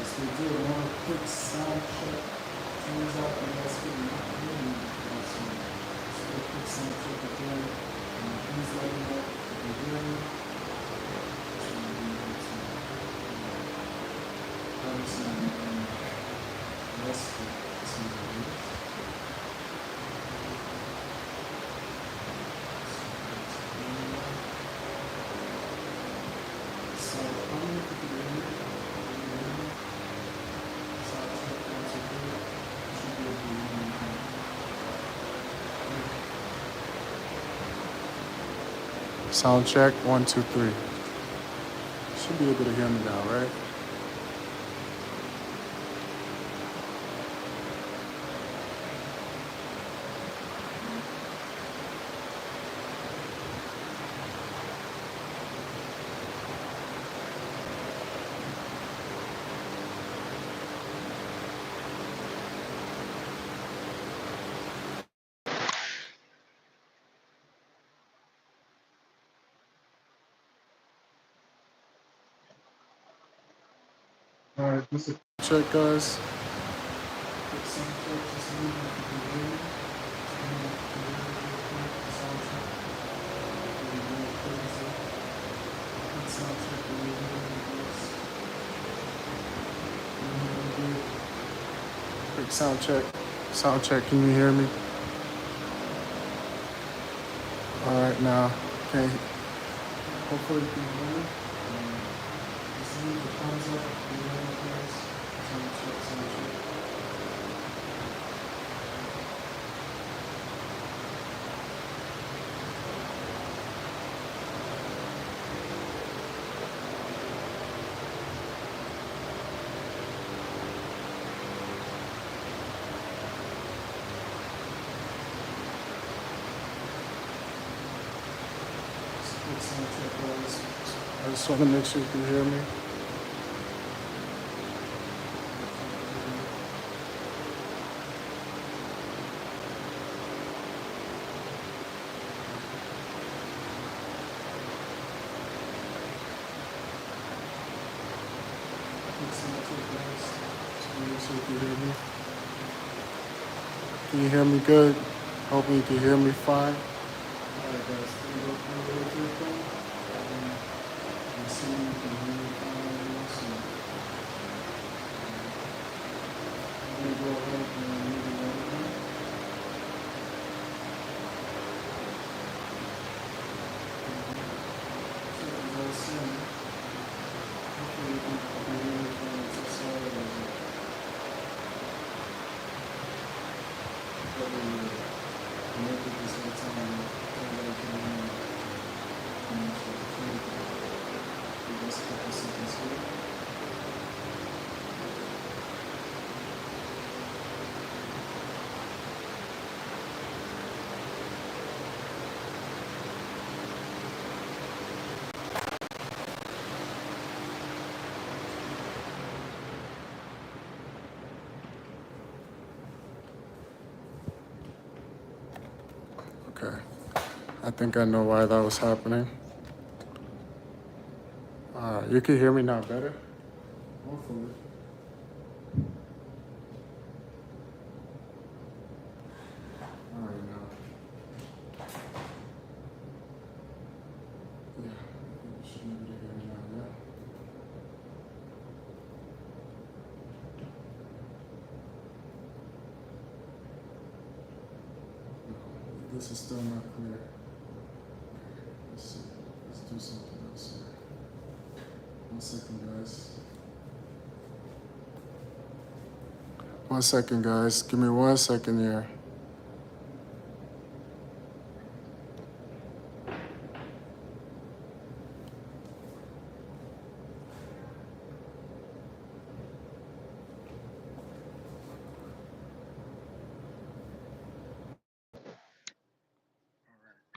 So we did one quick sound check. Turns out you guys couldn't hear me. So let's do a quick sound check again. Please let me know if you hear me. So I'm able to obviously less for some of you. So how many people hear me? Sound check once again. Should be able to hear me now. Sound check, 1, 2, 3. Should be able to hear me now, right? Alright, this is check, guys. Quick sound check, just moving if you can hear me. Sound check. Really crazy. Quick sound check, really good. Quick sound check. Sound check, can you hear me? Alright, now, okay. Hopefully you can hear me. Just leave the thumbs up if you hear me, guys. Sound check, sound check. Quick sound check, guys. I just want to make sure you can hear me. Quick sound check, guys. Just want to make sure you can hear me. Can you hear me good? Hopefully you can hear me fine. Alright, guys, can you go through your phone? I'm assuming you can hear me fine. So I'm going to go ahead and move it over. So as I was saying, hopefully you can hear me fine. So sorry about that. Whether you're connected this whole time, everybody can hear me. So give us a couple seconds here. Okay. I think I know why that was happening. You can hear me now better? Hopefully. Alright, now. Yeah, you should be able to hear me now, yeah? No, this is still not clear. Let's see. Let's do something else here. 1 second, guys. 1 second, guys. Give me 1 second here.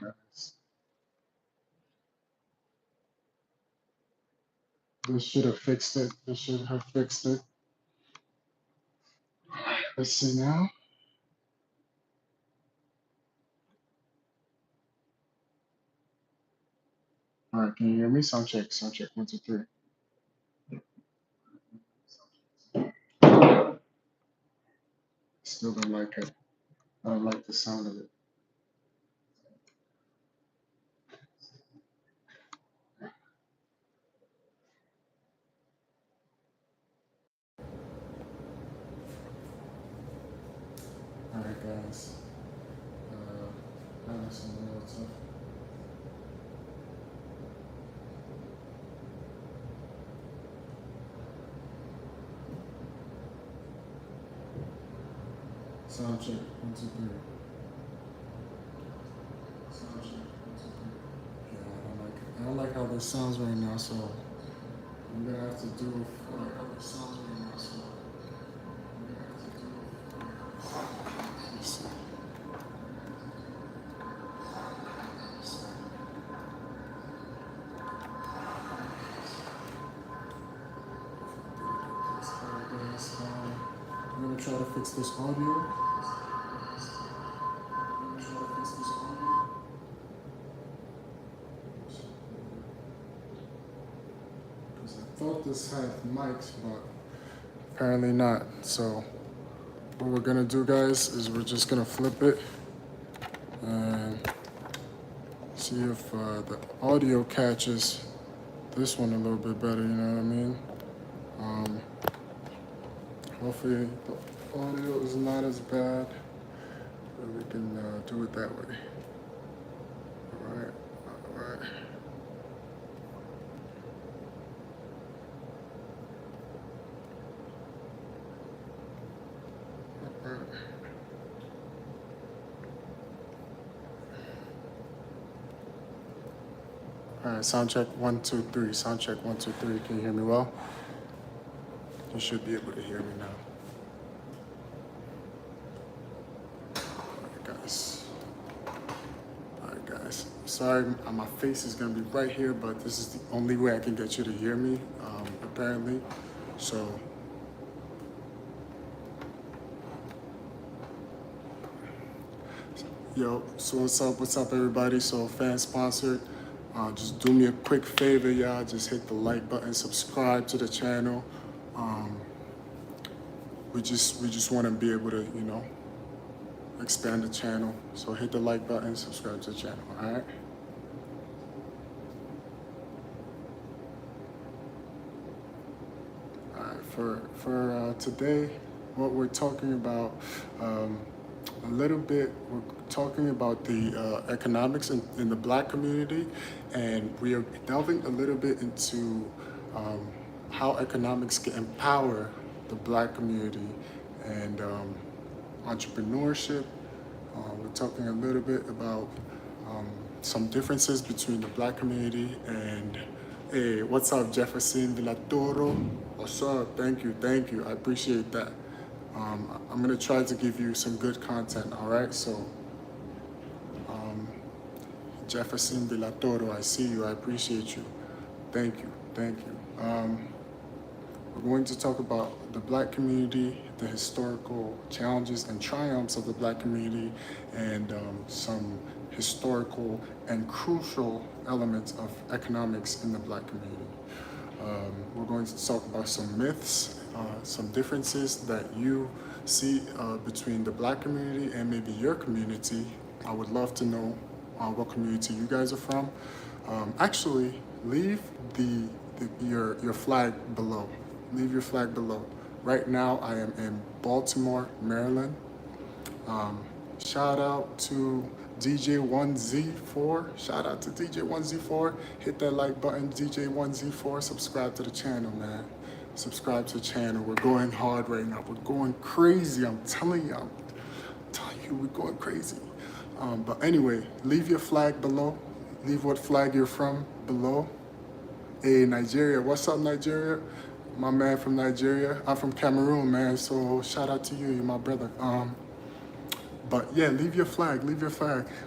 Guys. This should have fixed it. This should have fixed it. Let's see now. All right, can you hear me? Sound check, 1, 2, 3. still don't like it. I don't like the sound of it. Alright, guys. That was some real tough. Sound check, 1, 2, 3. Sound check, 1, 2, 3. Yeah, I don't like it. I don't like how this sounds right now, so I'm gonna have to do how this sounds right now, so I'm gonna have to do let's see. I'm gonna try to fix this audio. Because I thought this had mics, but apparently not. So what we're gonna do, guys, is we're just gonna flip it and see if the audio catches this one a little bit better, you know what I mean? Hopefully the audio is not as bad, but we can do it that way. All right, all right. All right. All right, sound check 1, 2, 3. Sound check 1, 2, 3. Can you hear me well? You should be able to hear me now. All right, guys. Sorry, my face is gonna be right here, but this is the only way I can get you to hear me, apparently. So, yo, so what's up, everybody? So, fan sponsored. Just do me a quick favor, y'all. Just hit the like button, subscribe to the channel. We just want to be able to, you know, expand the channel. So hit the like button, subscribe to the channel. All right. All right. For today, what we're talking about, a little bit. We're talking about the economics in the Black community, and we are delving a little bit into how economics can empower the Black community and entrepreneurship. We're talking a little bit about some differences between the Black community and, hey, what's up, Jefferson de la Toro? What's up? Thank you. I appreciate that. I'm gonna try to give you some good content, all right? So, Jefferson de la Toro, I see you, I appreciate you. Thank you. We're going to talk about the Black community, the historical challenges and triumphs of the Black community, and some historical and crucial elements of economics in the Black community. We're going to talk about some myths, some differences that you see between the Black community and maybe your community. I would love to know what community you guys are from. Actually, leave your flag below. Leave your flag below. Right now, I am in Baltimore, Maryland. Shout out to DJ1Z4. Shout out to DJ1Z4. Hit that like button, DJ1Z4. Subscribe to the channel, man. Subscribe to the channel. We're going hard right now. We're going crazy. I'm telling you, we're going crazy. But anyway, leave your flag below. Leave what flag you're from below. Hey, Nigeria. What's up, Nigeria? My man from Nigeria. I'm from Cameroon, man. So shout out to you. You're my brother. But yeah, leave your flag.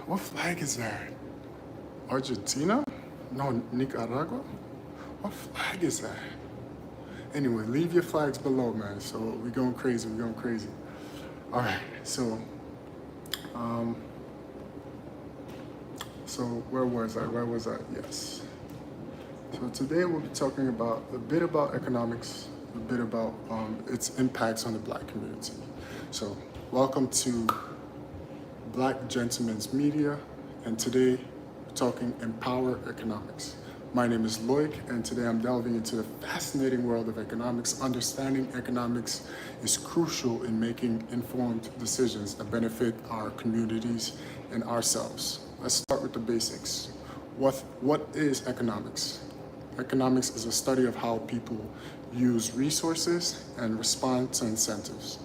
What flag is that? Argentina? No, Nicaragua? What flag is that? Anyway, leave your flags below, man. So we're going crazy. All right, so where was I? Yes. So today we'll be talking about a bit about economics, a bit about its impacts on the Black community. So Welcome to Black Gentlemen's Media, and today we're talking Empower Economics. My name is Loic, and today I'm delving into the fascinating world of economics. Understanding economics is crucial in making informed decisions that benefit our communities and ourselves. Let's start with the basics. What is economics? Economics is a study of how people use resources and respond to incentives.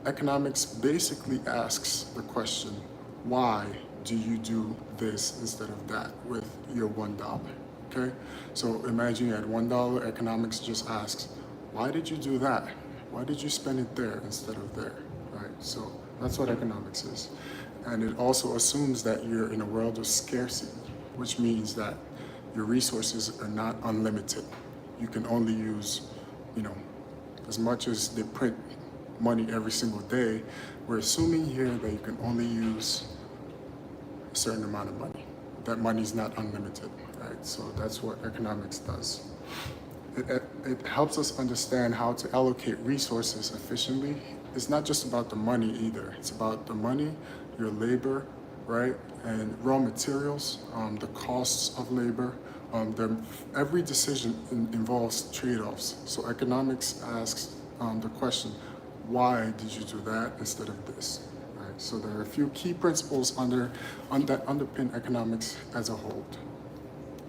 Economics basically asks the question, why do you do this instead of that with your $1? Okay? So imagine you had $1, economics just asks, why did you do that? Why did you spend it there instead of there? Right? So that's what economics is. And it also assumes that you're in a world of scarcity, which means that your resources are not unlimited. You can only use, as much as they print money every single day, we're assuming here that you can only use a certain amount of money. That money is not unlimited, right? So that's what economics does. It helps us understand how to allocate resources efficiently. It's not just about the money either. It's about the money, your labor, right? And raw materials, the costs of labor. Every decision involves trade-offs. So economics asks the question, why did you do that instead of this? Right? So there are a few key principles that underpin economics as a whole.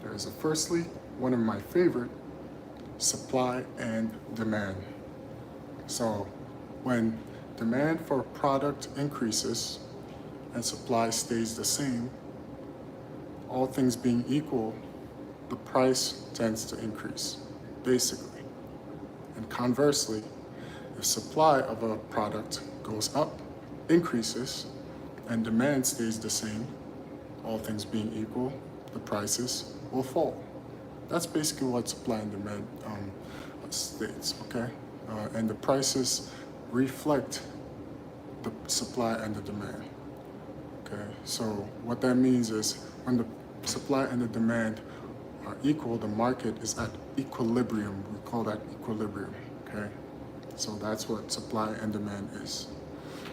There is firstly, one of my favorite, supply and demand. So when demand for a product increases and supply stays the same, all things being equal, the price tends to increase, basically. And conversely, if supply of a product goes up, increases, and demand stays the same, all things being equal, the prices will fall. That's basically what supply and demand states, okay? And the prices reflect the supply and the demand, okay? So what that means is when the supply and the demand are equal, the market is at equilibrium. We call that equilibrium, okay? So that's what supply and demand is.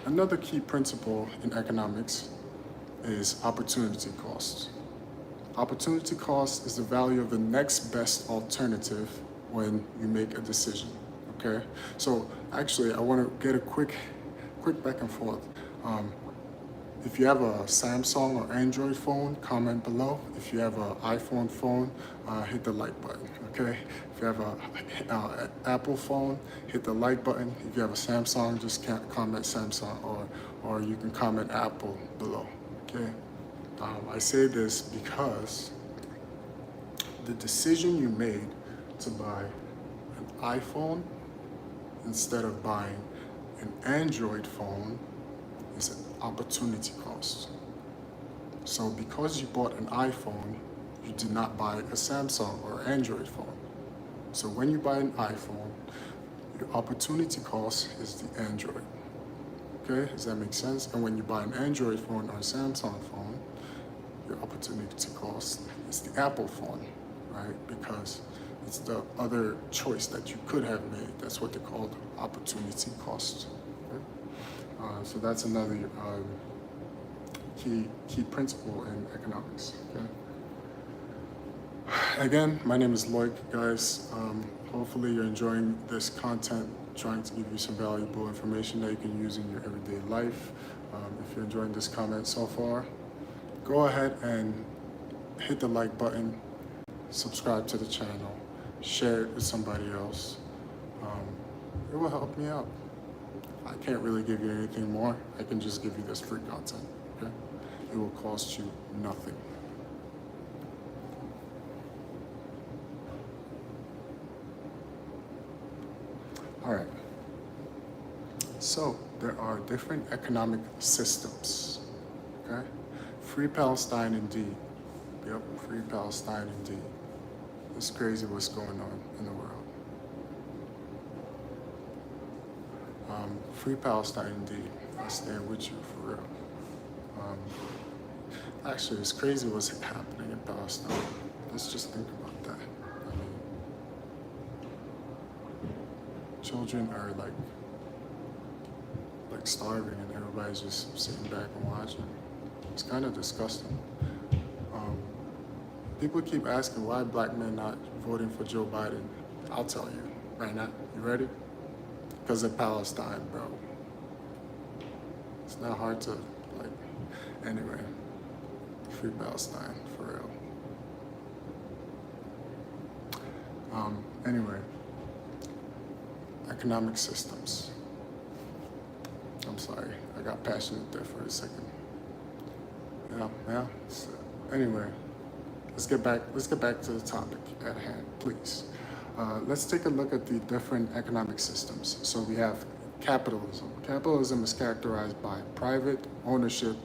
Another key principle in economics is opportunity cost. Opportunity cost is the value of the next best alternative when you make a decision, okay? So actually, I want to get a quick back and forth. If you have a Samsung or Android phone, comment below. If you have an iPhone phone, hit the like button, okay? If you have an Apple phone, hit the like button. If you have a Samsung, just comment Samsung, or you can comment Apple below, okay? I say this because the decision you made to buy an iPhone instead of buying an Android phone is an opportunity cost. So because you bought an iPhone, you did not buy a Samsung or Android phone. So when you buy an iPhone, your opportunity cost is the Android. Okay, does that make sense? And when you buy an Android phone or a Samsung phone, your opportunity cost is the Apple phone, right? Because it's the other choice that you could have made. That's what they call opportunity cost. Okay? So that's another key principle in economics. Okay? Again, my name is Loic, guys. Hopefully you're enjoying this content, trying to give you some valuable information that you can use in your everyday life. If you're enjoying this comment so far, go ahead and hit the like button, subscribe to the channel, share it with somebody else. It will help me out. I can't really give you anything more. I can just give you this free content, okay? It will cost you nothing. All right. So there are different economic systems, okay? Free Palestine indeed. Yep, free Palestine indeed. It's crazy what's going on in the world. Free Palestine indeed. I stand with you for real. Actually, it's crazy what's happening in Palestine. Let's just think about that. I mean, children are like like starving and everybody's just sitting back and watching. It's kind of disgusting. Um, People keep asking why black men not voting for Joe Biden. I'll tell you right now. You ready? Because of Palestine, bro. It's not hard to, like, anyway, free Palestine, for real. Anyway, economic systems. I'm sorry, I got passionate there for a second. Yeah. So, anyway, let's get back to the topic at hand, please. Let's take a look at the different economic systems. So we have capitalism. Capitalism is characterized by private ownership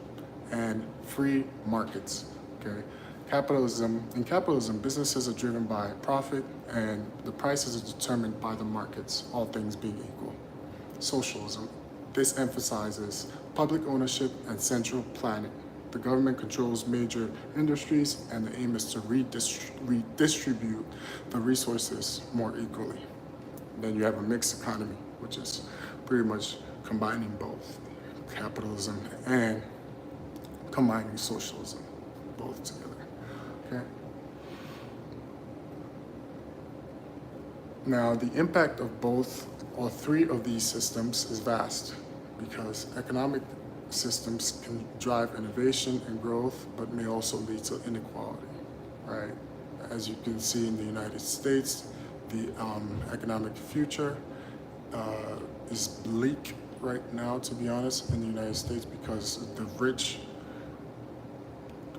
and free markets. Okay. In capitalism, businesses are driven by profit and the prices are determined by the markets, all things being equal. Socialism. This emphasizes public ownership and central planning. The government controls major industries and the aim is to redistribute the resources more equally. Then you have a mixed economy, which is pretty much combining both capitalism and combining socialism, both together. Okay. Now, the impact of both or three of these systems is vast because economic systems can drive innovation and growth, but may also lead to inequality, right? As you can see in the United States, the economic future is bleak right now, to be honest, in the United States because the rich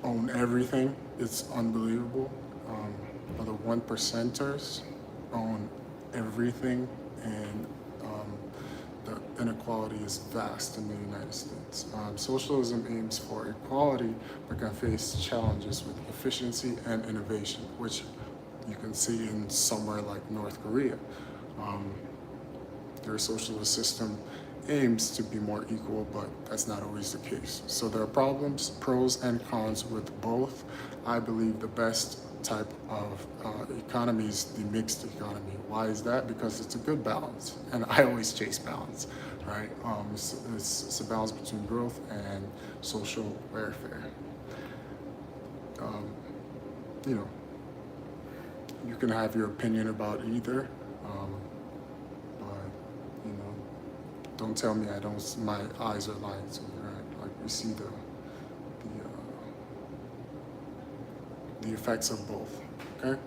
own everything. It's unbelievable. The one percenters own everything, and the inequality is vast in the United States. Socialism aims for equality, but can face challenges with efficiency and innovation, which you can see in somewhere like North Korea. Their socialist system aims to be more equal, but that's not always the case. So there are problems, pros and cons with both. I believe the best type of economy is the mixed economy. Why is that? Because it's a good balance, and I always chase balance, right? It's a balance between growth and social welfare. You know, you can have your opinion about either, but you know, don't tell me my eyes are lying to me, right? Like we see the effects of both, okay?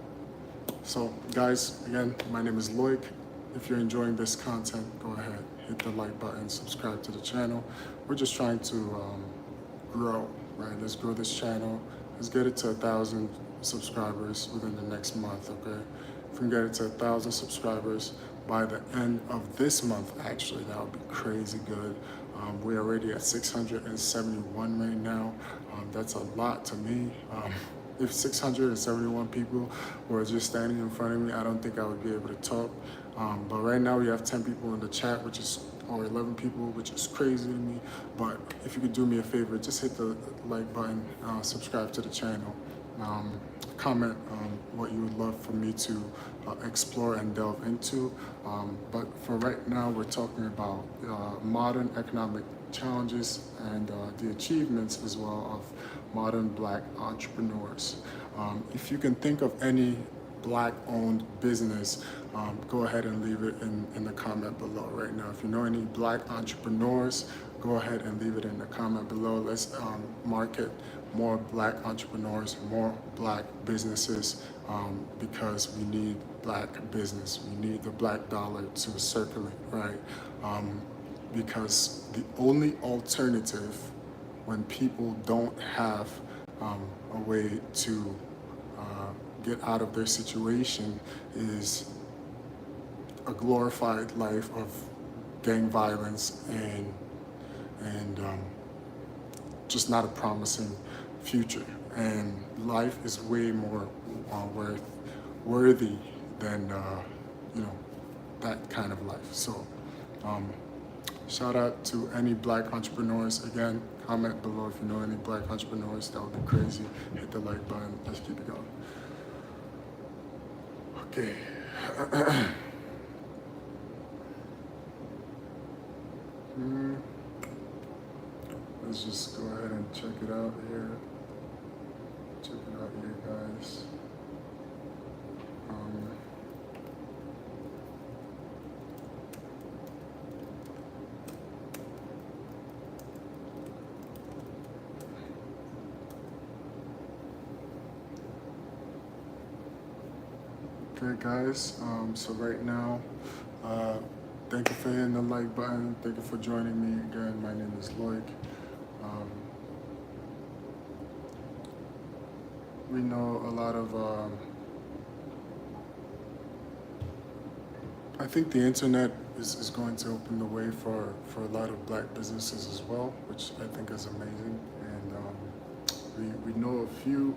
So guys, again, my name is Loic. If you're enjoying this content, go ahead, hit the like button, subscribe to the channel. We're just trying to grow, right? Let's grow this channel. Let's get it to 1,000 subscribers within the next month, okay? If we can get it to 1,000 subscribers by the end of this month, actually, that would be crazy good. We're already at 671 right now. That's a lot to me. If 671 people were just standing in front of me, I don't think I would be able to talk. But right now we have 10 people in the chat, or 11 people, which is crazy to me. But if you could do me a favor, just hit the like button, subscribe to the channel, comment what you would love for me to explore and delve into. But for right now, we're talking about modern economic challenges and the achievements as well of modern black entrepreneurs. If you can think of any black-owned business, go ahead and leave it in the comment below right now. If you know any black entrepreneurs, go ahead and leave it in the comment below. Let's market more black entrepreneurs, more black businesses, because we need black business. We need the black dollar to circulate, right? Because the only alternative when people don't have a way to get out of their situation is a glorified life of gang violence and just not a promising future. And life is way more worthy than that kind of life. So shout out to any black entrepreneurs. Again, comment below if you know any black entrepreneurs. That would be crazy. Hit the like button. Let's keep it going. Okay. let's just go ahead and check it out here. Check it out here, guys. Um, okay, guys. So right now, thank you for hitting the like button. Thank you for joining me again. My name is Loic. We know a lot of. I think the internet is going to open the way for a lot of black businesses as well, which I think is amazing. And we know a few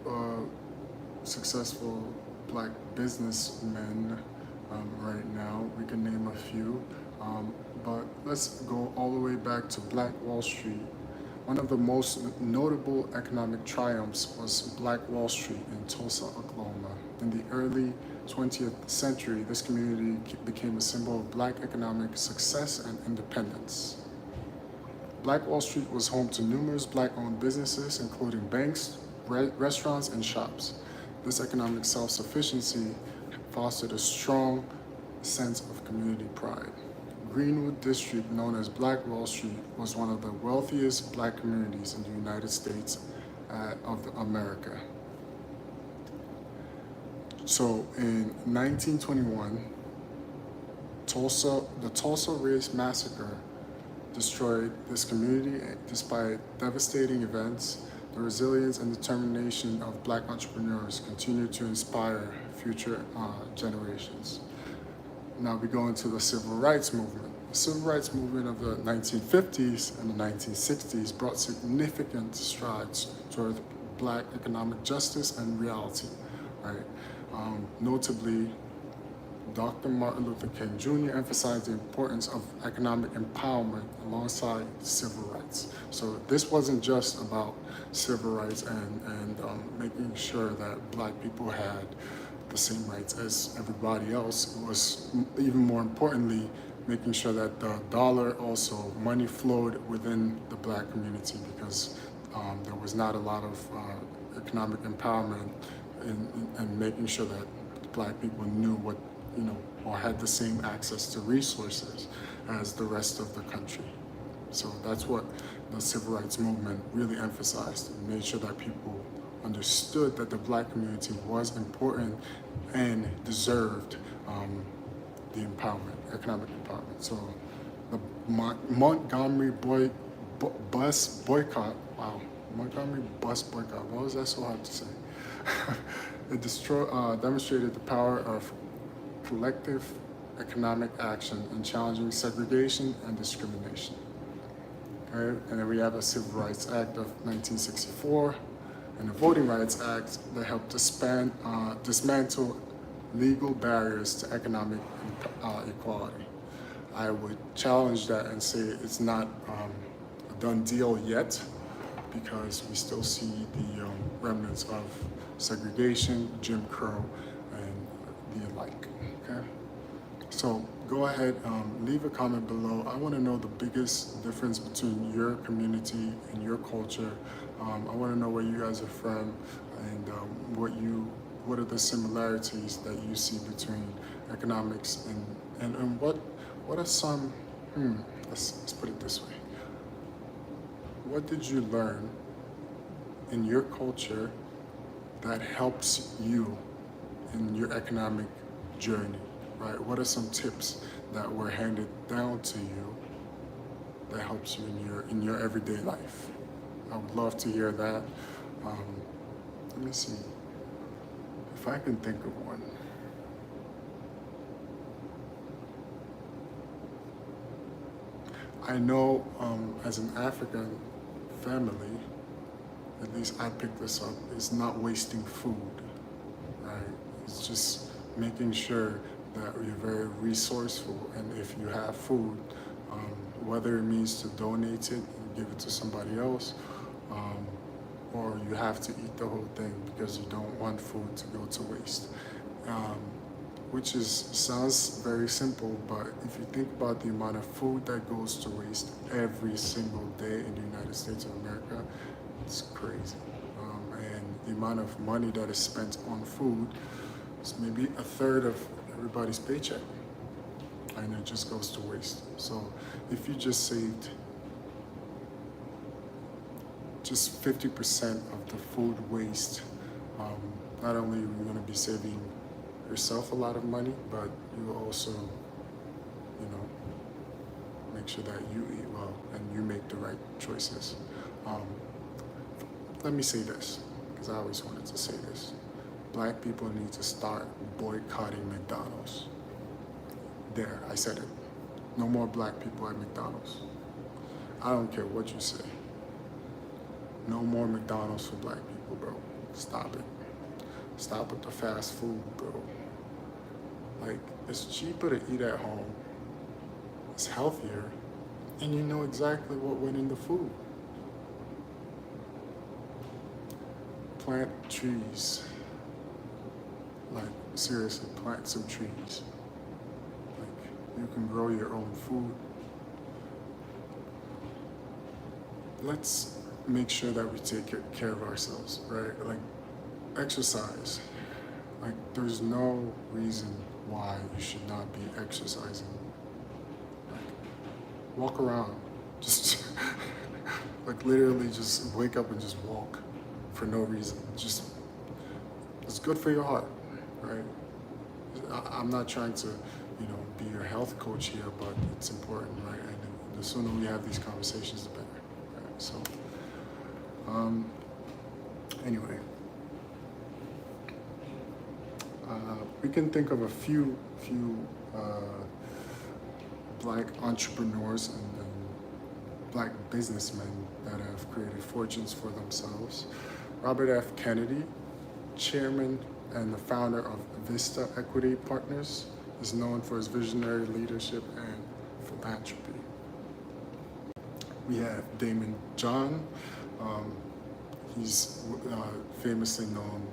successful black businessmen right now. We can name a few, but let's go all the way back to Black Wall Street. One of the most notable economic triumphs was Black Wall Street in Tulsa, Oklahoma. In the early 20th century, this community became a symbol of black economic success and independence. Black Wall Street was home to numerous black-owned businesses, including banks, restaurants, and shops. This economic self-sufficiency fostered a strong sense of community pride. Greenwood District, known as Black Wall Street, was one of the wealthiest black communities in the United States of America. So in 1921, the Tulsa Race Massacre destroyed this community. Despite devastating events, the resilience and determination of black entrepreneurs continue to inspire future generations. Now we go into the Civil Rights Movement. The Civil Rights Movement of the 1950s and the 1960s brought significant strides toward black economic justice and reality, right? Notably, Dr. Martin Luther King Jr. emphasized the importance of economic empowerment alongside civil rights. So this wasn't just about civil rights and making sure that black people had the same rights as everybody else. It was even more importantly making sure that the dollar also, money flowed within the black community, because there was not a lot of economic empowerment and making sure that black people knew what, or had the same access to resources as the rest of the country. So that's what the civil rights movement really emphasized, and made sure that people understood that the black community was important and deserved the empowerment, economic empowerment. So the Montgomery bus boycott, wow, Montgomery bus boycott, why was that so hard to say? It demonstrated the power of collective economic action in challenging segregation and discrimination. Okay? And then we have the Civil Rights Act of 1964 and the Voting Rights Act that helped dismantle legal barriers to economic equality. I would challenge that and say it's not a done deal yet, because we still see the remnants of segregation, Jim Crow, and the like, okay? So go ahead, leave a comment below. I wanna know the biggest difference between your community and your culture. I wanna know where you guys are from, and what are the similarities that you see between economics and what are some, let's put it this way. What did you learn in your culture that helps you in your economic journey, right? What are some tips that were handed down to you that helps you in your everyday life? I would love to hear that. Let me see if I can think of one. I know as an African family, at least I picked this up, is not wasting food, right? It's just making sure that you're very resourceful, and if you have food, whether it means to donate it and give it to somebody else, or you have to eat the whole thing because you don't want food to go to waste. which is sounds very simple, but if you think about the amount of food that goes to waste every single day in the United States of America, it's crazy. And the amount of money that is spent on food is maybe a third of everybody's paycheck, and it just goes to waste. So if you just saved just 50% of the food waste, not only are you going to be saving yourself a lot of money, but you will also, make sure that you eat well and you make the right choices. Let me say this, because I always wanted to say this. Black people need to start boycotting McDonald's. There, I said it. No more black people at McDonald's. I don't care what you say. No more McDonald's for black people, bro. Stop it. Stop with the fast food, bro. Like, it's cheaper to eat at home. It's healthier. And you know exactly what went in the food. Plant trees. Like, seriously, plant some trees. Like, you can grow your own food. Let's make sure that we take care of ourselves, right? Like, exercise. Like, there's no reason why you should not be exercising. Like, walk around. Just, like, literally just wake up and just walk for no reason. Just, it's good for your heart, right? I'm not trying to, be your health coach here, but it's important, right? And the sooner we have these conversations, the better, right? So, anyway, we can think of a few black entrepreneurs and black businessmen that have created fortunes for themselves. Robert F. Kennedy, chairman and the founder of Vista Equity Partners, is known for his visionary leadership and philanthropy. We have Damon John. He's famously known.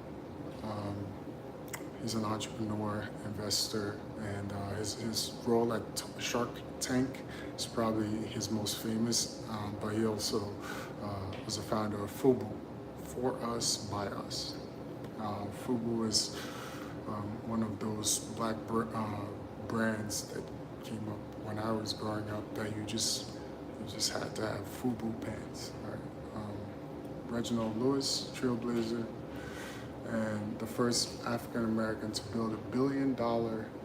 He's an entrepreneur, investor, and his role at Shark Tank is probably his most famous, but he also was a founder of FUBU, For Us, By Us. FUBU is one of those black brands that came up when I was growing up that you just had to have FUBU pants, right? Reginald Lewis, trailblazer, and the first African American to build $1 billion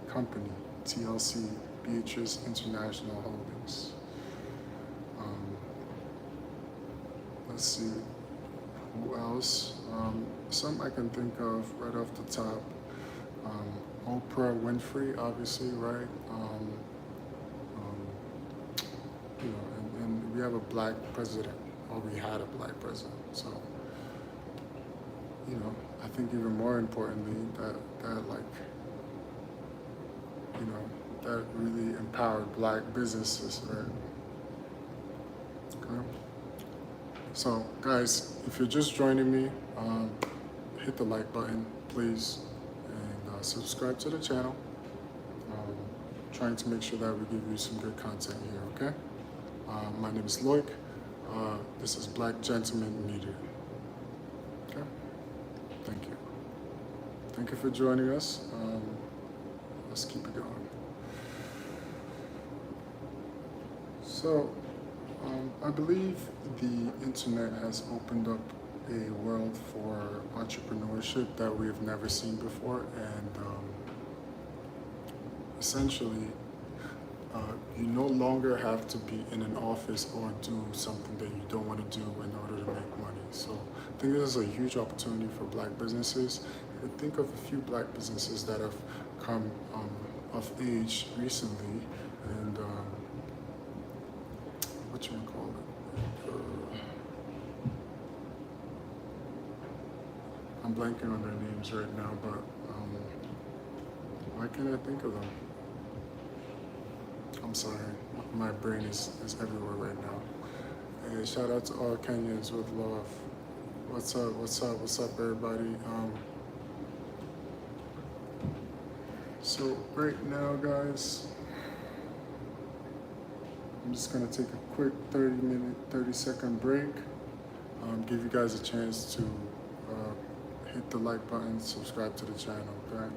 company, TLC, Beatrice International Holdings. Let's see, who else? Some I can think of right off the top. Oprah Winfrey, obviously, right? And we have a black president, or we had a black president. So, I think even more importantly, that really empowered black businesses, right? Okay. So, guys, if you're just joining me, hit the like button, please, and subscribe to the channel. Trying to make sure that we give you some good content here, okay? My name is Loic. This is Black Gentleman Media. Okay? Thank you. Thank you for joining us. Let's keep it going. So, I believe the internet has opened up a world for entrepreneurship that we have never seen before, and essentially, you no longer have to be in an office or do something that you don't want to do in order to make money. So I think this is a huge opportunity for black businesses. I think of a few black businesses that have come of age recently, and I'm blanking on their names right now, but why can't I think of them? I'm sorry, my brain is everywhere right now. Hey, shout out to all Kenyans with love. What's up, everybody? So right now, guys, I'm just gonna take a quick 30-second break. Give you guys a chance to hit the like button, subscribe to the channel, okay?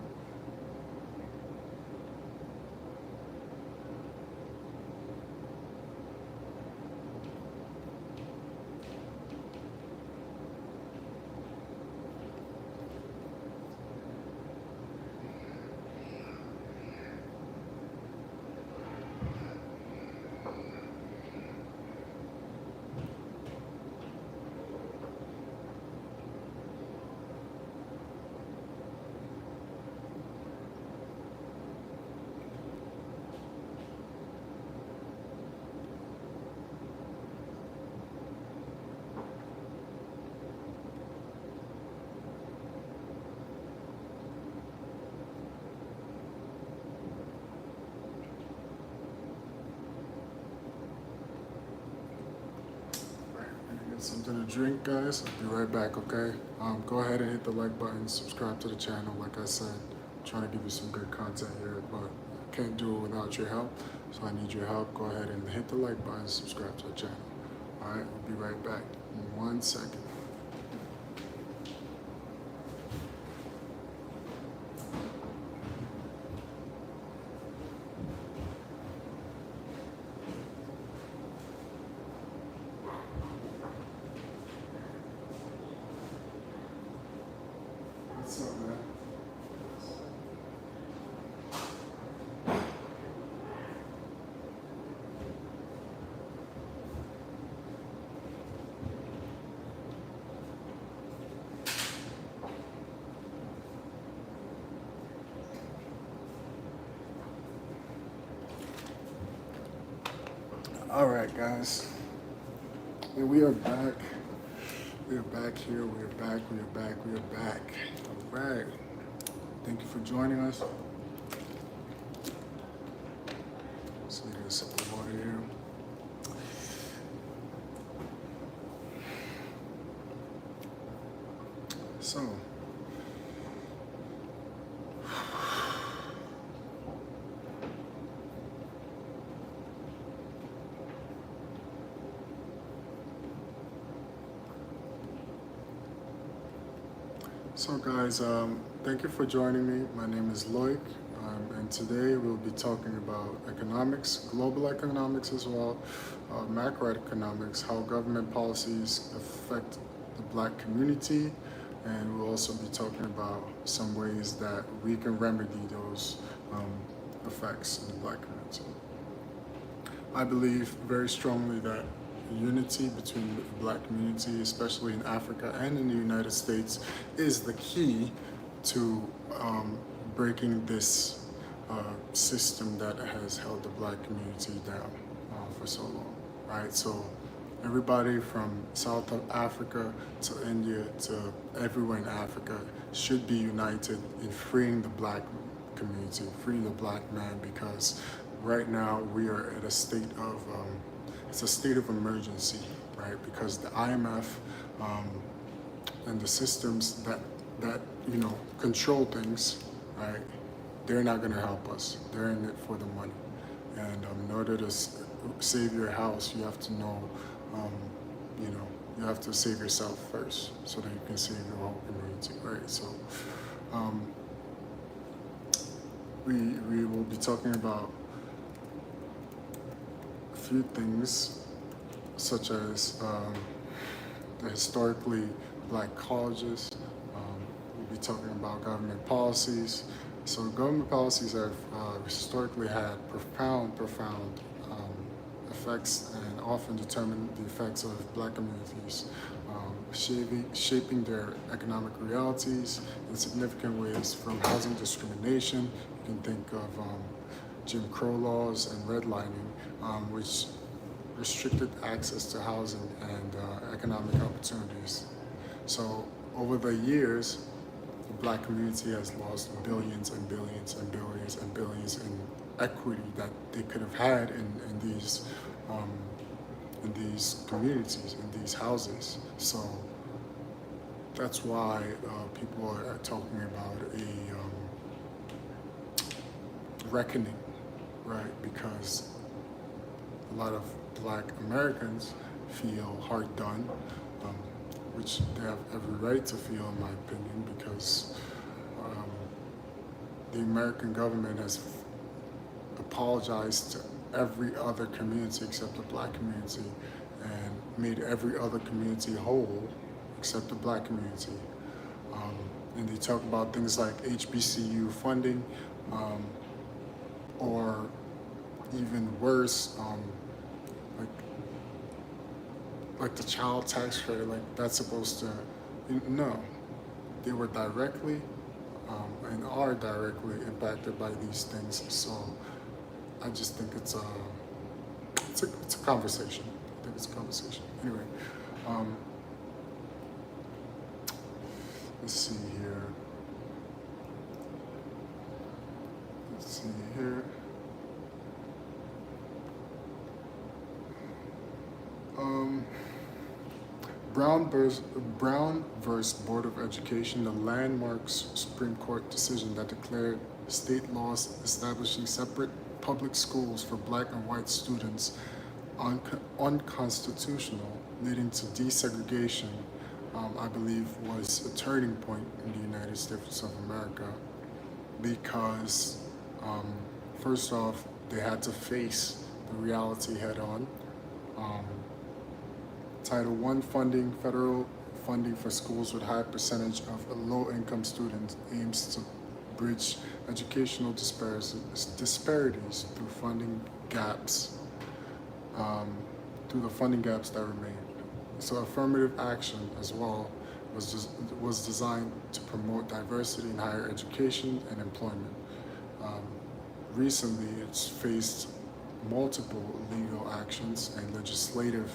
Get something to drink, guys. I'll be right back, okay? Go ahead and hit the like button, subscribe to the channel. Like I said, I'm trying to give you some good content here, but I can't do it without your help. So I need your help. Go ahead and hit the like button, subscribe to the channel. All right, we'll be right back in 1 second. What's up, man? All right, guys. And we are back. We are back here. We are back. We are back. We are back. All right. Thank you for joining us. Let's leave a sip of water here. So, guys, thank you for joining me. My name is Loic, and today we'll be talking about economics, global economics as well, macroeconomics, how government policies affect the Black community, and we'll also be talking about some ways that we can remedy those effects in the Black community. I believe very strongly that unity between the Black community, especially in Africa and in the United States, is the key to breaking this system that has held the Black community down for so long, right? So everybody from South Africa to India to everywhere in Africa should be united in freeing the Black community, freeing the Black man, because right now we are at a state of it's a state of emergency, right? Because the IMF and the systems that control things, right? They're not going to help us. They're in it for the money. And in order to save your house, you have to know, you have to save yourself first, so that you can save your whole community, right? So we will be talking about few things, such as the historically Black colleges. We'll be talking about government policies. So government policies have historically had profound effects, and often determine the effects of Black communities, shaping their economic realities in significant ways, from housing discrimination. You can think of Jim Crow laws and redlining, which restricted access to housing and economic opportunities. So over the years, the Black community has lost billions and billions and billions and billions in equity that they could have had in these communities, in these houses. So that's why people are talking about reckoning, right? Because a lot of Black Americans feel hard done, um, which they have every right to feel, in my opinion, because um, the American government has apologized to every other community except the Black community and made every other community whole except the Black community. Um, and they talk about things like HBCU funding, or even worse, like like the child tax credit, like that's supposed to, no, they were directly and are directly impacted by these things. So I just think it's a conversation. I think it's a conversation. Anyway, um, let's see here. Let's see here. Um, Brown versus Board of Education, the landmark Supreme Court decision that declared state laws establishing separate public schools for Black and white students unconstitutional, leading to desegregation, I believe was a turning point in the United States of America because, first off, they had to face the reality head on. Title I funding, federal funding for schools with high percentage of low-income students aims to bridge educational disparities through funding gaps, through the funding gaps that remain. So affirmative action as well was designed to promote diversity in higher education and employment. Recently, it's faced multiple legal actions and legislative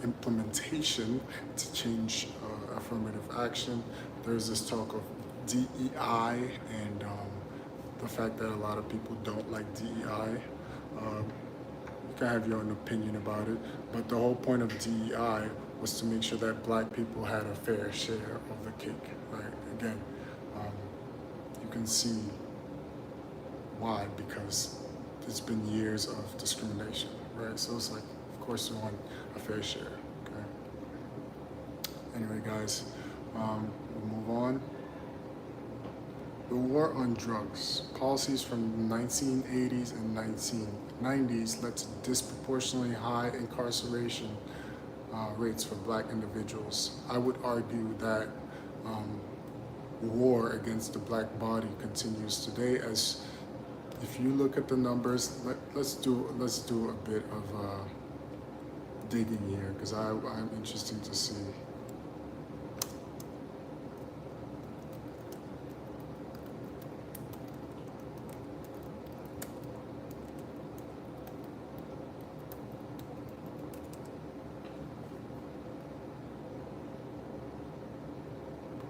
implementation to change affirmative action. There's this talk of DEI and the fact that a lot of people don't like DEI. You can have your own opinion about it, but the whole point of DEI was to make sure that Black people had a fair share of the cake, right? Again, you can see why, because it's been years of discrimination, right? So it's like, of course you want a fair share, okay? Anyway, guys, we'll move on. The war on drugs. Policies from the 1980s and 1990s led to disproportionately high incarceration rates for Black individuals. I would argue that war against the Black body continues today, as if you look at the numbers, let's do a bit of digging here, because I'm interested to see.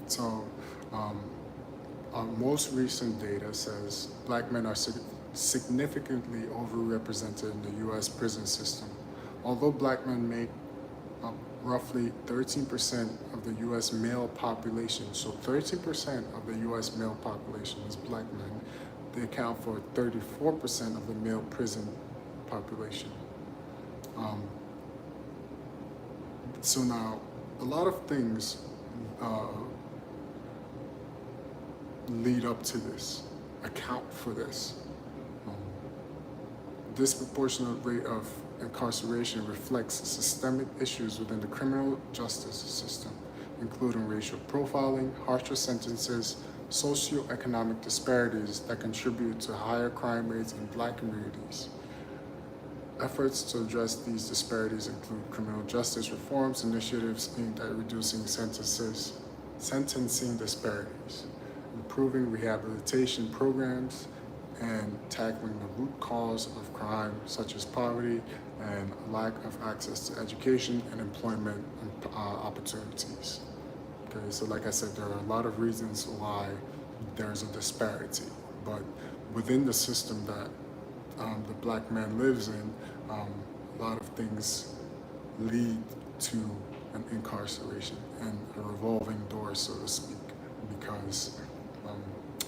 So, our most recent data says Black men are significantly overrepresented in the U.S. prison system. Although Black men make up roughly 13% of the U.S. male population, so 13% of the U.S. male population is Black men, they account for 34% of the male prison population. So now, a lot of things lead up to this, account for this. Disproportionate rate of incarceration reflects systemic issues within the criminal justice system, including racial profiling, harsher sentences, socioeconomic disparities that contribute to higher crime rates in Black communities. Efforts to address these disparities include criminal justice reforms initiatives aimed at reducing sentencing disparities, improving rehabilitation programs, and tackling the root cause of crime, such as poverty and lack of access to education and employment opportunities. Okay, so like I said, there are a lot of reasons why there's a disparity, but within the system that the Black man lives in, a lot of things lead to an incarceration and a revolving door, so to speak, because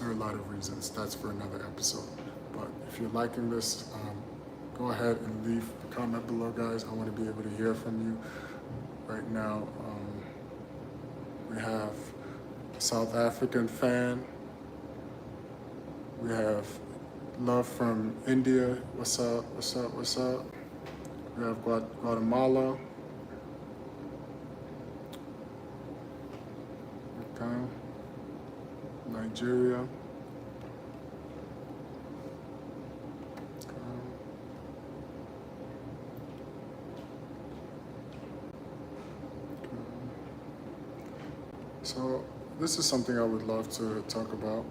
there are a lot of reasons. That's for another episode. But if you're liking this, go ahead and leave a comment below, guys. I want to be able to hear from you. Right now, we have a South African fan. We have love from India. What's up? What's up? What's up? We have Guatemala. Okay. Nigeria. Okay. So this is something I would love to talk about.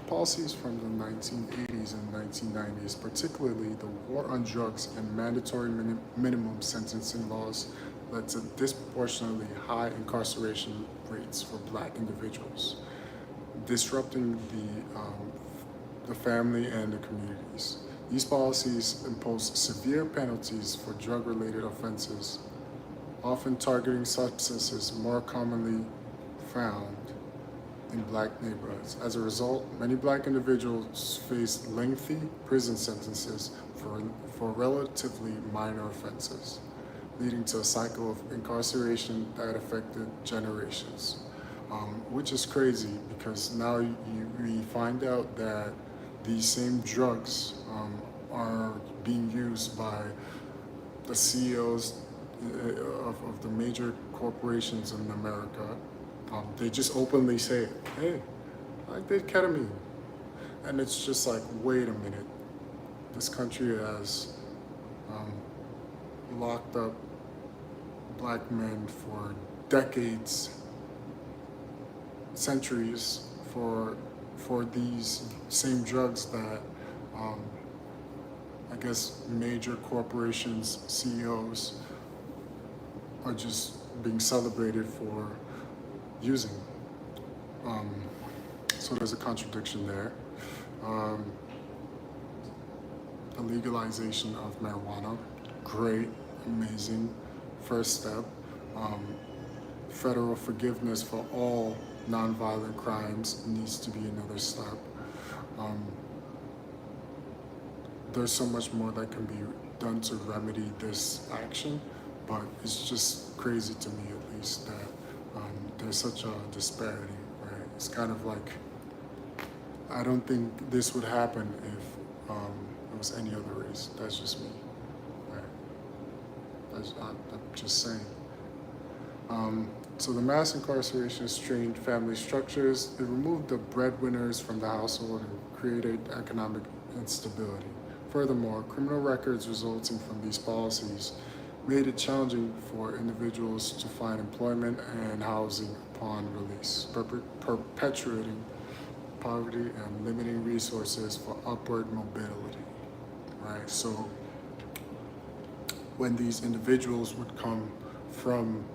Policies from the 1980s and 1990s, particularly the war on drugs and mandatory minimum sentencing laws, led to disproportionately high incarceration rates for Black individuals, disrupting the family and the communities. These policies impose severe penalties for drug-related offenses, often targeting substances more commonly found in Black neighborhoods. As a result, many Black individuals face lengthy prison sentences for relatively minor offenses, leading to a cycle of incarceration that affected generations. Which is crazy because now we find out that these same drugs are being used by the CEOs of the major corporations in America. They just openly say, hey, I did ketamine. And it's just like, wait a minute. This country has locked up Black men for decades, centuries, for these same drugs that I guess major corporations, CEOs are just being celebrated for using. So there's a contradiction there. The legalization of marijuana, great, amazing, first step. Federal forgiveness for all nonviolent crimes needs to be another step. There's so much more that can be done to remedy this action, but it's just crazy to me, at least, that there's such a disparity, right? It's kind of like, I don't think this would happen if it was any other race. That's just me, right? I'm just saying. So the mass incarceration strained family structures. It removed the breadwinners from the household and created economic instability. Furthermore, criminal records resulting from these policies made it challenging for individuals to find employment and housing upon release, perpetuating poverty and limiting resources for upward mobility, right? So when these individuals would come from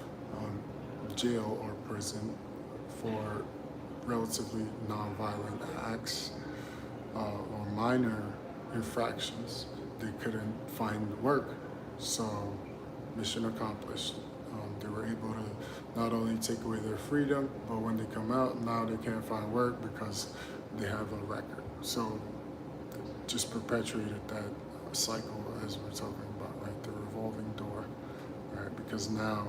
jail or prison for relatively nonviolent acts or minor infractions, they couldn't find work. So mission accomplished. They were able to not only take away their freedom, but when they come out, now they can't find work because they have a record. So just perpetuated that cycle as we're talking about, right? The revolving door, right? Because now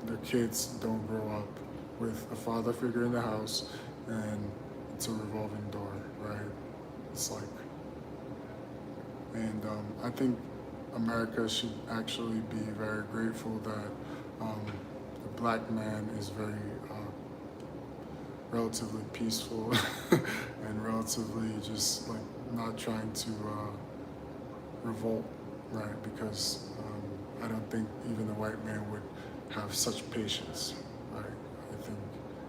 the kids don't grow up with a father figure in the house, and it's a revolving door, right? It's like, and I think America should actually be very grateful that the Black man is very relatively peaceful and relatively just like not trying to revolt, right? Because I don't think even the white man would have such patience, right? I think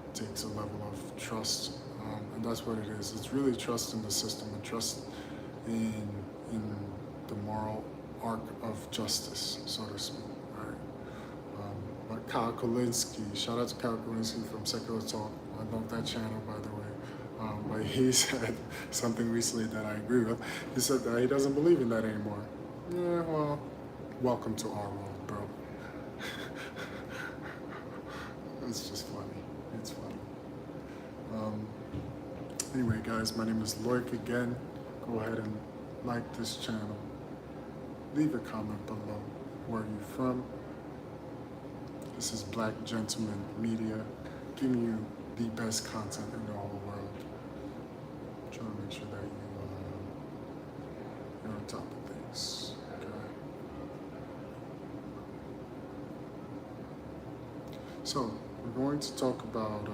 it takes a level of trust, and that's what it is. It's really trust in the system and trust in the moral arc of justice, so to speak, right? But Kyle Kulinski, shout out to Kyle Kulinski from Secular Talk. I love that channel, by the way. But he said something recently that I agree with. He said that he doesn't believe in that anymore. Yeah, well, welcome to our world, bro. It's just funny. It's funny. Anyway, guys, my name is Loic again. Go ahead and like this channel. Leave a comment below. Where are you from? This is Black Gentleman Media, giving you the best content in the whole world. Trying to make sure that you're on top of things. Okay. So we're going to talk about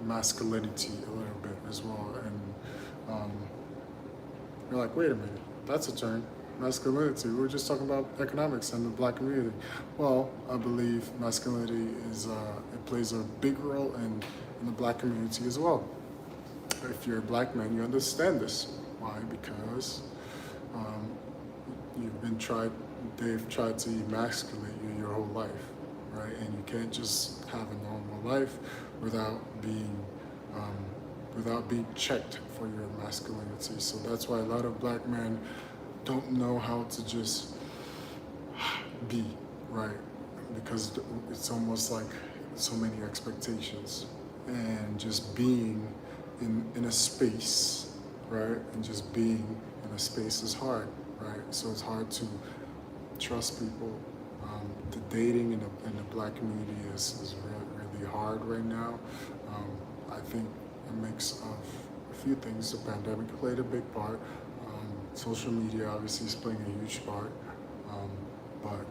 masculinity a little bit as well, and you're like, wait a minute, that's a turn. Masculinity. We were just talking about economics and the Black community. Well, I believe masculinity is it plays a big role in the Black community as well. If you're a Black man, you understand this. Why? Because they've tried to emasculate you your whole life, right? And you can't just have a normal life without being checked for your masculinity. So that's why a lot of Black men don't know how to just be, right? Because it's almost like so many expectations, and just being in a space, right? And just being in a space is hard, right? So it's hard to trust people. The dating in the Black community is really hard right now. I think a mix of a few things. The pandemic played a big part. Social media obviously is playing a huge part, but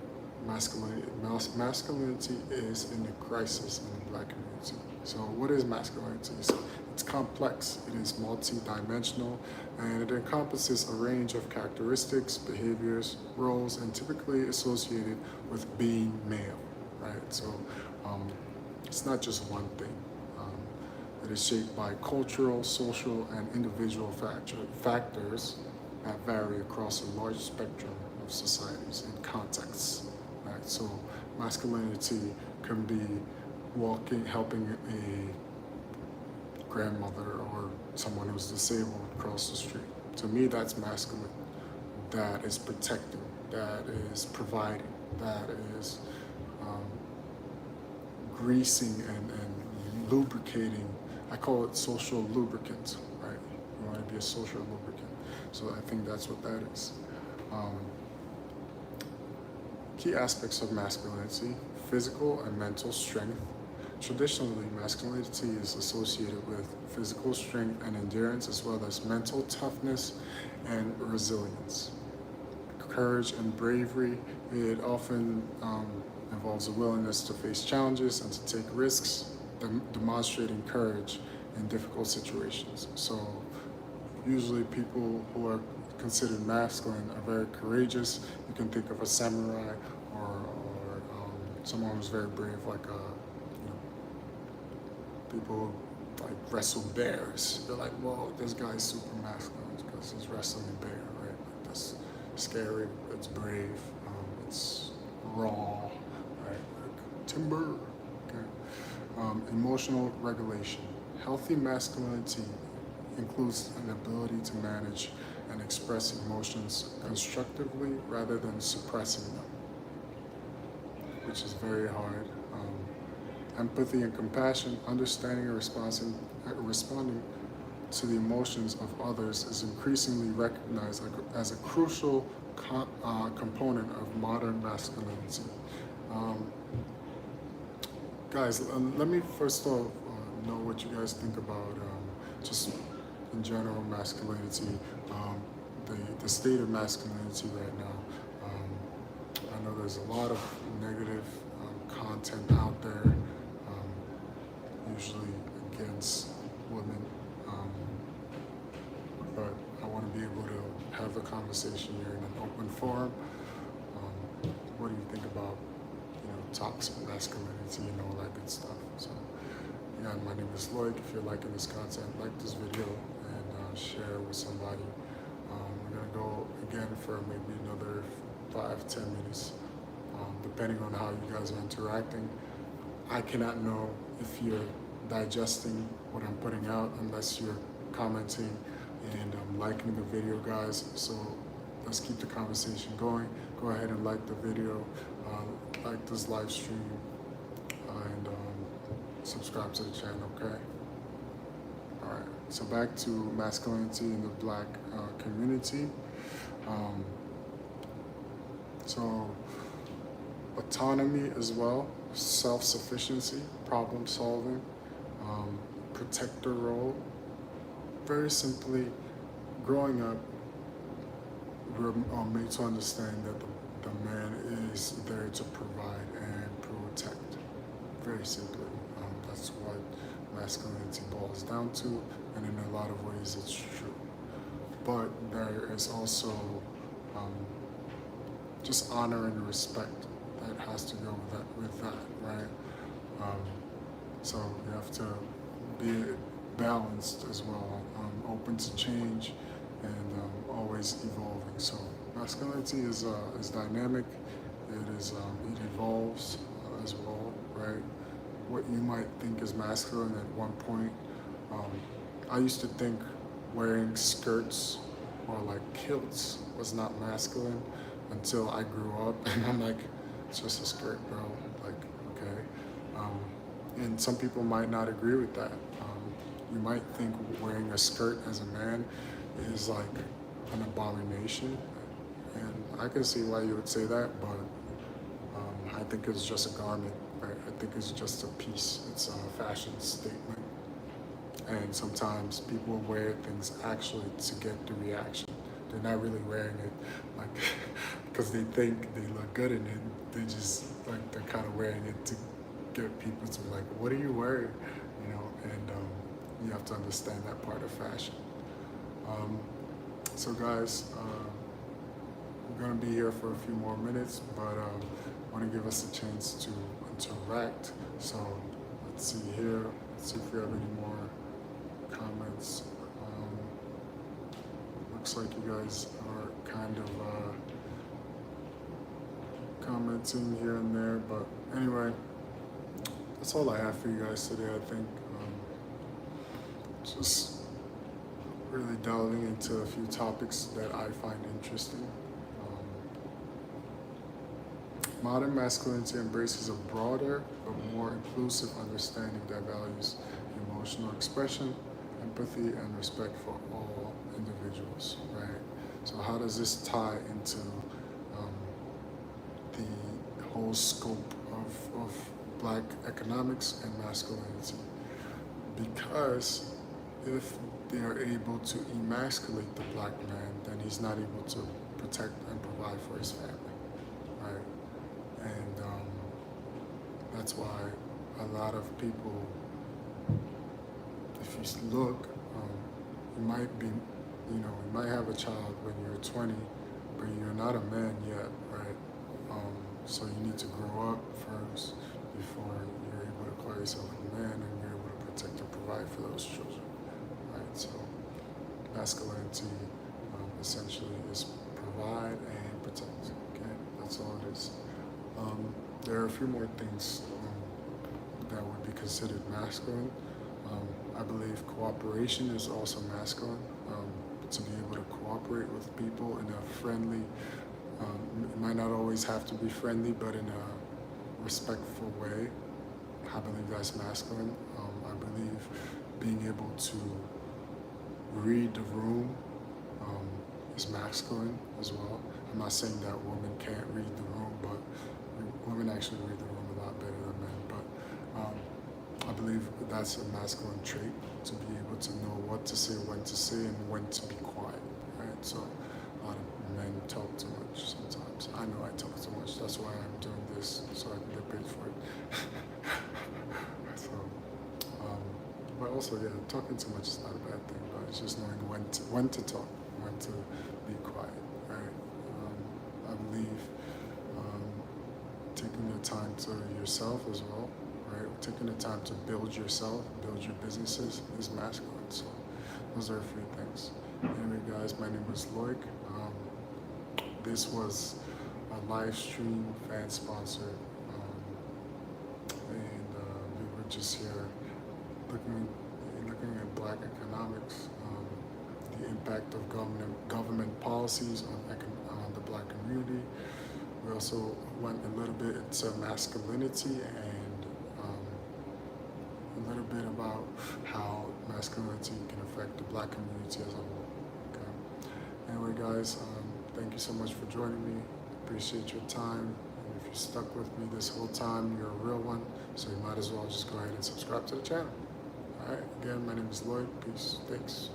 masculinity is in a crisis in the Black community. So what is masculinity? So it's complex, it is multi-dimensional, and it encompasses a range of characteristics, behaviors, roles, and typically associated with being male, right? So it's not just one thing. It is shaped by cultural, social, and individual factors that vary across a large spectrum of societies and contexts, right? So masculinity can be helping a grandmother or someone who's disabled cross the street. To me, that's masculine. That is protecting, that is providing, that is greasing and lubricating. I call it social lubricant, right? You want to be a social lubricant. So I think that's what that is. Key aspects of masculinity: physical and mental strength. Traditionally, masculinity is associated with physical strength and endurance, as well as mental toughness and resilience. Courage and bravery. It often involves a willingness to face challenges and to take risks, demonstrating courage in difficult situations. So usually people who are considered masculine are very courageous. You can think of a samurai or someone who's very brave, like people like wrestle bears. They're like, whoa, this guy's super masculine because he's wrestling a bear, right? Like, that's scary, it's brave, it's raw, right? Like timber. Okay. Emotional regulation. Healthy masculinity includes an ability to manage and express emotions constructively rather than suppressing them, which is very hard. Empathy and compassion, understanding and responding to the emotions of others is increasingly recognized as a crucial component of modern masculinity. Guys, let me first of all know what you guys think about just in general masculinity, the state of masculinity right now. I know there's a lot of negative content out there, usually against women, but I want to be able to have the conversation here in an open forum. What do you think about toxic masculinity and all that good stuff? So again, my name is Loic. If you're liking this content, like this video and share with somebody. We're gonna go again for maybe another 5-10 minutes, depending on how you guys are interacting. I cannot know if you're digesting what I'm putting out unless you're commenting and liking the video, guys. So let's keep the conversation going. Go ahead and like the video, like this live stream, and subscribe to the channel, okay? All right. So back to masculinity in the Black community. Um, so autonomy as well, self-sufficiency, problem solving, protector role. Very simply, growing up, we're made to understand that the man is there to provide and protect. Very simply, that's what masculinity boils down to, and in a lot of ways it's true. But there is also um, just honor and respect that has to go with that, right? Um, so you have to be balanced as well, open to change, and always evolving. So masculinity is dynamic. It evolves as well, right? What you might think is masculine at one point, um, I used to think wearing skirts or like kilts was not masculine until I grew up, and I'm like, it's just a skirt, bro. Like, okay. And some people might not agree with that. You might think wearing a skirt as a man is like an abomination, and I can see why you would say that, but I think it's just a garment, right? I think it's just a piece. It's a fashion statement, and sometimes people wear things actually to get the reaction. They're not really wearing it like because they think they look good in it. They just like they're kind of wearing it to get people to be like, "What are you wearing?" You know, and you have to understand that part of fashion. So guys, we're gonna be here for a few more minutes, but I want to give us a chance to interact. So let's see here. Let's see if we have any more comments. Looks like you guys are kind of commenting here and there, but anyway, that's all I have for you guys today. I think just really delving into a few topics that I find interesting. Modern masculinity embraces a broader but more inclusive understanding that values emotional expression, empathy, and respect for all individuals, right? So how does this tie into the whole scope of Black economics and masculinity? Because if they are able to emasculate the Black man, then he's not able to protect and provide for his family, right? And that's why a lot of people, if you look, you might be, you might have a child when you're 20, but you're not a man yet, right? So you need to grow up first before you're able to call yourself a man and you're able to protect and provide for those children, right? So masculinity essentially is provide and protect, okay? That's all it is. There are a few more things that would be considered masculine. I believe cooperation is also masculine. To be able to cooperate with people in a friendly, it might not always have to be friendly, but in a respectful way. I believe that's masculine. I believe being able to read the room is masculine as well. I'm not saying that women can't read the room, but women actually read the room a lot better than men. But I believe that's a masculine trait, to be able to know what to say, and when to be quiet, right? So a lot of men talk too much sometimes. I know I talk too much. That's why I'm doing this, so I can get paid for it. So, but also, yeah, talking too much is not a bad thing, but it's just knowing when to talk, when to be quiet, right? I believe taking the time to yourself as well, right? Taking the time to build yourself, build your businesses is masculine. So those are a few things. Anyway, guys, my name is Loic. This was a live stream, fan sponsored, and we were just here looking at Black economics, the impact of government policies on the Black community. We also went a little bit into masculinity and a little bit about how masculinity can affect the Black community as a whole. Okay. Anyway, guys, thank you so much for joining me. Appreciate your time. And if you stuck with me this whole time, you're a real one. So you might as well just go ahead and subscribe to the channel. All right. Again, my name is Lloyd. Peace. Thanks.